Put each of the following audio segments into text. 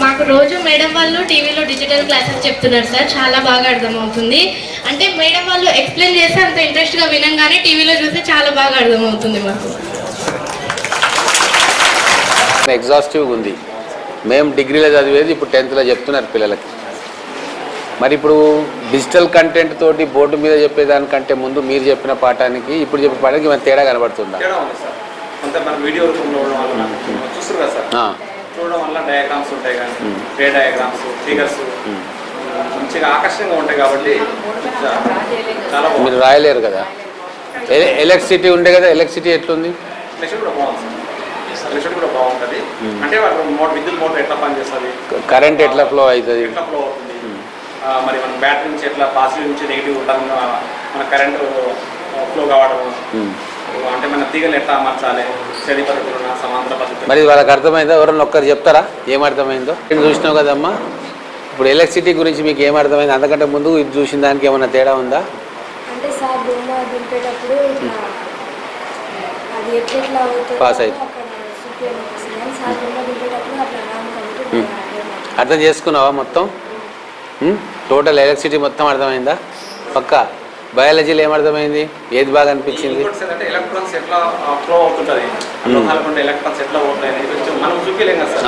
మాకు రోజు మేడం వాళ్ళు టీవీలో డిజిటల్ క్లాసెస్ చెప్తున్నారు సార్, చాలా బాగా అర్థమవుతుంది. అంటే మేడం వాళ్ళు ఎక్స్ప్లెయిన్ చేస్తే అంత ఇంట్రెస్ట్గా వినంగానే టీవీలో చూస్తే చాలా బాగా అర్థమవుతుంది మాకు. ఎగ్జాస్టివ్గా ఉంది. మేము డిగ్రీలో చదివేది ఇప్పుడు 10th చెప్తున్నారు పిల్లలకి. మరి ఇప్పుడు డిజిటల్ కంటెంట్ తోటి బోర్డు మీద చెప్పేదానికంటే ముందు మీరు చెప్పిన పాఠానికి ఇప్పుడు చెప్పే పాఠానికి మన తేడా కనబడుతుందా? చూడడం వల్ల డయాగ్రామ్స్ ఉంటాయి కానీ రే డయాగ్రామ్స్ ఫిగర్స్ మంచిగా ఆకర్షణగా ఉంటాయి కాబట్టి చాలా మీరు రాయలేరు కదా. ఎలక్ట్రిసిటీ ఉండే కదా, ఎలక్ట్రిసిటీ ఎట్లుంది? ఎలక్ట్రిసిటీ కూడా బాగుంది సార్, ఎలక్ట్రిసిటీ కూడా బాగుంటుంది. అంటే విద్యుత్ మోటార్ ఎట్లా పనిచేస్తుంది, కరెంట్ ఎట్లా ఫ్లో అవుతుంది, ఎట్లా ఫ్లో అవుతుంది, మరి మన బ్యాటరీ నుంచి ఎట్లా పాజిటివ్ నుంచి నెగిటివ్ మన కరెంట్ ఫ్లో కావడం, అంటే మన తీగలు ఎట్లా అమర్చాలి, చది పద్ధతులు సమాంతర పద్ధతులు. మరి వాళ్ళకి అర్థమైందా? ఎవరన్నా ఒక్కరు చెప్తారా ఏమర్థమైందో? నేను చూసినావు కదమ్మా. ఇప్పుడు ఎలక్ట్రిసిటీ గురించి మీకు ఏమర్థమైంది? అంతకంటే ముందు ఇది చూసిన దానికి ఏమన్నా తేడా ఉందా? అంటే సార్ బొమ్మ దింపేటప్పుడు అది ఎట్లా పాస్ అయితే అర్థం చేసుకున్నావా మొత్తం? టోటల్ ఎలక్ట్రిసిటీ మొత్తం అర్థమైందా? పక్కా. బయాలజీలో ఏమర్థమైంది? ఏది బాగా అనిపించింది?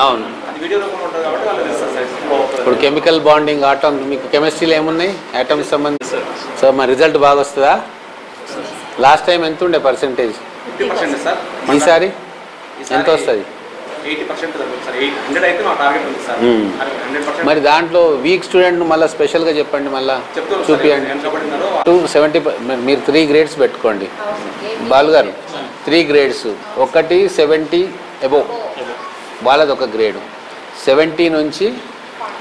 అవును. ఇప్పుడు కెమికల్ బాండింగ్, ఆటమ్, మీకు కెమిస్ట్రీలో ఏమున్నాయి? ఆటమ్స్ సంబంధించి. సో మా రిజల్ట్ బాగా వస్తుందా? లాస్ట్ టైం ఎంత ఉండే పర్సెంటేజ్? ఈసారి ఎంత వస్తుంది? మరి దాంట్లో వీక్ స్టూడెంట్ మళ్ళీ స్పెషల్గా చెప్పండి, మళ్ళీ చూపించండి. 270. మీరు 3 grades పెట్టుకోండి బాలు గారు. 3 grades. ఒకటి 70 అబోవ్ వాళ్ళది ఒక గ్రేడు. 70 నుంచి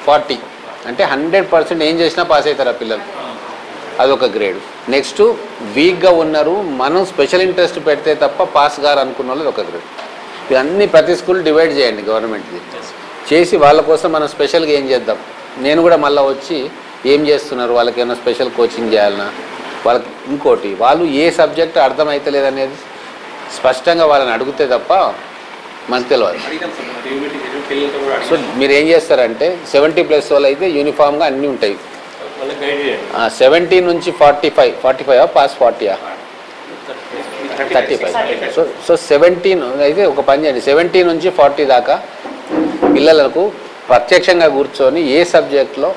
40 అంటే 100% ఏం చేసినా పాస్ అవుతారు ఆ పిల్లలు, అదొక గ్రేడు. నెక్స్ట్ వీక్గా ఉన్నారు, మనం స్పెషల్ ఇంట్రెస్ట్ పెడితే తప్ప పాస్ గారు అనుకున్న వాళ్ళు ఒక గ్రేడ్. ఇవన్నీ ప్రతి స్కూల్ డివైడ్ చేయండి గవర్నమెంట్ది చేసి వాళ్ళ కోసం మనం స్పెషల్గా ఏం చేద్దాం. నేను కూడా మళ్ళీ వచ్చి ఏం చేస్తున్నారు, వాళ్ళకి ఏమైనా స్పెషల్ కోచింగ్ చేయాలన్నా, వాళ్ళకి ఇంకోటి వాళ్ళు ఏ సబ్జెక్ట్ అర్థమవుతలేదు అనేది స్పష్టంగా వాళ్ళని అడిగితే తప్ప మనకు తెలియదు. సో మీరు ఏం చేస్తారంటే 70+ వాళ్ళు అయితే యూనిఫామ్గా అన్నీ ఉంటాయి. 70 నుంచి 45 పాస్ 40 35. సో 17 అయితే ఒక పని చేయండి, 70 నుంచి 40 దాకా పిల్లలకు ప్రత్యక్షంగా కూర్చొని ఏ సబ్జెక్ట్లో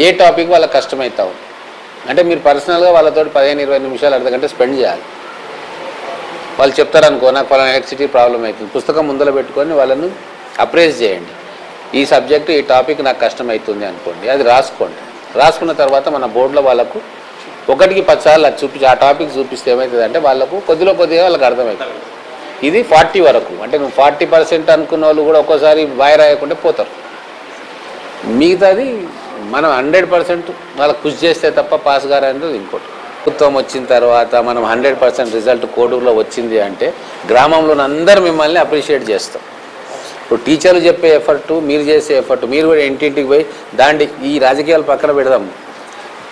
ఏ టాపిక్ వాళ్ళకి కష్టమవుతావు అంటే మీరు పర్సనల్గా వాళ్ళతో 15-20 నిమిషాలు అర్ధగంట స్పెండ్ చేయాలి. వాళ్ళు చెప్తారనుకో నాకు పలానా ఎలక్ట్రిసిటీ ప్రాబ్లం అవుతుంది, పుస్తకం ముందర పెట్టుకొని వాళ్ళను అప్రైజ్ చేయండి. ఈ సబ్జెక్టు ఈ టాపిక్ నాకు కష్టమవుతుంది అనుకోండి, అది రాసుకోండి. రాసుకున్న తర్వాత మన బోర్డులో వాళ్ళకు 1కి 10 సార్లు అది చూపించి ఆ టాపిక్ చూపిస్తే ఏమవుతుంది అంటే వాళ్ళకు కొద్దిగా వాళ్ళకి అర్థమవుతుంది. ఇది 40 వరకు. అంటే నువ్వు 40% అనుకున్న వాళ్ళు కూడా ఒక్కోసారి బాయ్ రాయకుండా పోతారు. మిగతాది మనం 100% వాళ్ళకి కృషి చేస్తే తప్ప పాస్ గారు అనేది ఇంకోటి. ప్రభుత్వం వచ్చిన తర్వాత మనం 100% రిజల్ట్ కోడూరులో వచ్చింది అంటే గ్రామంలో అందరూ మిమ్మల్ని అప్రిషియేట్ చేస్తాం. ఇప్పుడు టీచర్లు చెప్పే ఎఫర్టు, మీరు చేసే ఎఫర్టు, మీరు కూడా ఇంటింటికి పోయి ఈ రాజకీయాలు పక్కన పెడదాం,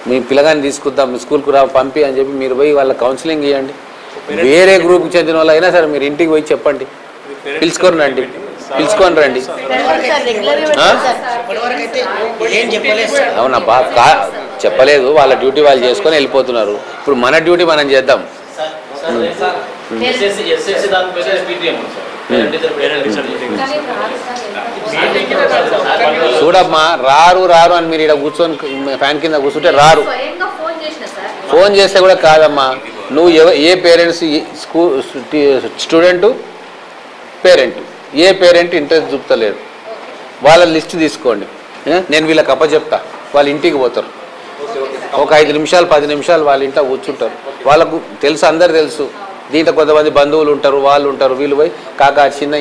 మీ పిల్లగాన్ని తీసుకుందాం, మీ స్కూల్కి పంపి అని చెప్పి మీరు పోయి వాళ్ళ కౌన్సిలింగ్ ఇవ్వండి. వేరే గ్రూప్కి చెందిన వాళ్ళు అయినా సరే మీరు ఇంటికి పోయి చెప్పండి, పిలుచుకొని రండి. అవునా బాగా చెప్పలేదు, వాళ్ళ డ్యూటీ వాళ్ళు చేసుకొని వెళ్ళిపోతున్నారు. ఇప్పుడు మన డ్యూటీ మనం చేద్దాం. చూడమ్మా, రారు అని మీరు ఇక్కడ కూర్చొని ఫ్యాన్ కింద కూర్చుంటే రారు. ఫోన్ చేస్తే కూడా కాదమ్మా, నువ్వు ఏ పేరెంట్స్, స్టూడెంటు పేరెంట్, ఏ పేరెంట్ ఇంట్రెస్ట్ చూపుతలేరు వాళ్ళ లిస్ట్ తీసుకోండి. నేను వీళ్ళకి అప్పచెప్తా, వాళ్ళ ఇంటికి పోతారు. ఒక 5 నిమిషాలు 10 నిమిషాలు వాళ్ళ ఇంట్లో కూర్చుంటారు. వాళ్ళకు తెలుసు, అందరు తెలుసు. దీంట్లో కొంతమంది బంధువులు ఉంటారు, వాళ్ళు ఉంటారు, వీళ్ళు పోయి కాకా చిన్న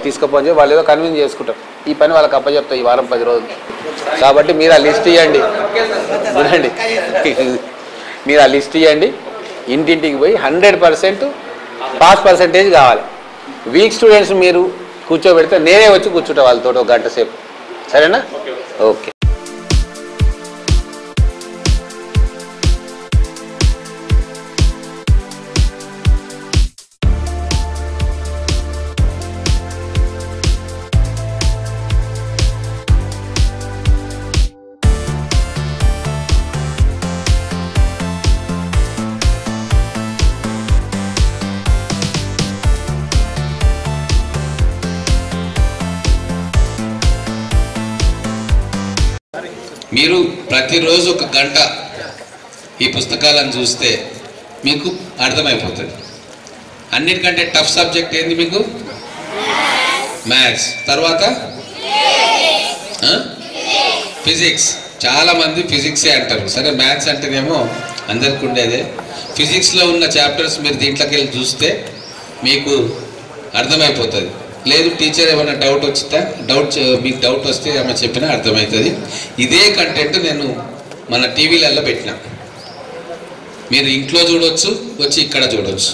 తీసుకుపోని వాళ్ళు ఏదో కన్విన్స్ చేసుకుంటారు. ఈ పని వాళ్ళకి అప్పచెప్తా ఈ వారం 10 రోజులు. కాబట్టి మీరు ఆ లిస్ట్ ఇవ్వండి, వినండి, మీరు ఆ లిస్ట్ ఇవ్వండి. ఇంటింటికి పోయి 100% పాస్ పర్సెంటేజ్ కావాలి. వీక్ స్టూడెంట్స్ మీరు కూర్చోబెడితే నేనే వచ్చి కూర్చుంటా వాళ్ళతో 1 గంట సేపు. సరేనా? ఓకే. మీరు ప్రతిరోజు ఒక గంట ఈ పుస్తకాలను చూస్తే మీకు అర్థమైపోతుంది. అన్నిటికంటే టఫ్ సబ్జెక్ట్ ఏంది మీకు? మ్యాథ్స్. తర్వాత ఫిజిక్స్. చాలామంది ఫిజిక్సే అంటారు. సరే మ్యాథ్స్ అంటేనేమో అందరికి ఉండేదే. ఫిజిక్స్లో ఉన్న చాప్టర్స్ మీరు దీంట్లోకి వెళ్ళి చూస్తే మీకు అర్థమైపోతుంది. లేదు టీచర్ ఏమైనా డౌట్ వచ్చితే మీకు డౌట్ వస్తే ఆమె చెప్పినా అర్థమవుతుంది. ఇదే కంటెంట్ నేను మన టీవీలలో పెట్టిన, మీరు ఇంట్లో చూడవచ్చు, వచ్చి ఇక్కడ చూడవచ్చు.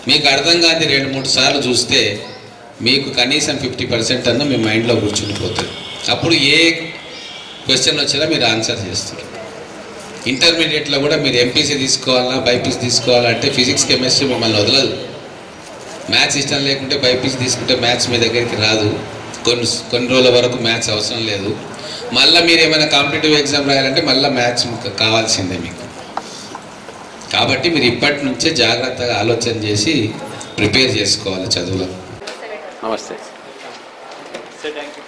మీకు అర్థం కాని 2-3 సార్లు చూస్తే మీకు కనీసం 50% అన్న మీ మైండ్లో కూర్చునిపోతుంది. అప్పుడు ఏ క్వశ్చన్ వచ్చినా మీరు ఆన్సర్ చేస్తారు. ఇంటర్మీడియట్లో కూడా మీరు ఎంపీసీ తీసుకోవాలా బైపీసీ తీసుకోవాలంటే ఫిజిక్స్ కెమిస్ట్రీ మిమ్మల్ని వదలదు. మ్యాథ్స్ ఇష్టం లేకుంటే బైపీసీ తీసుకుంటే మ్యాథ్స్ మీ దగ్గరికి రాదు. కొన్ని రోజుల వరకు మ్యాథ్స్ అవసరం లేదు. మళ్ళీ మీరు ఏమైనా కాంపిటేటివ్ ఎగ్జామ్ రాయాలంటే మళ్ళీ మ్యాథ్స్ కావాల్సిందే మీకు. కాబట్టి మీరు ఇప్పటి నుంచే జాగ్రత్తగా ఆలోచన చేసి ప్రిపేర్ చేసుకోవాలి చదువులో. నమస్తే. Thank you.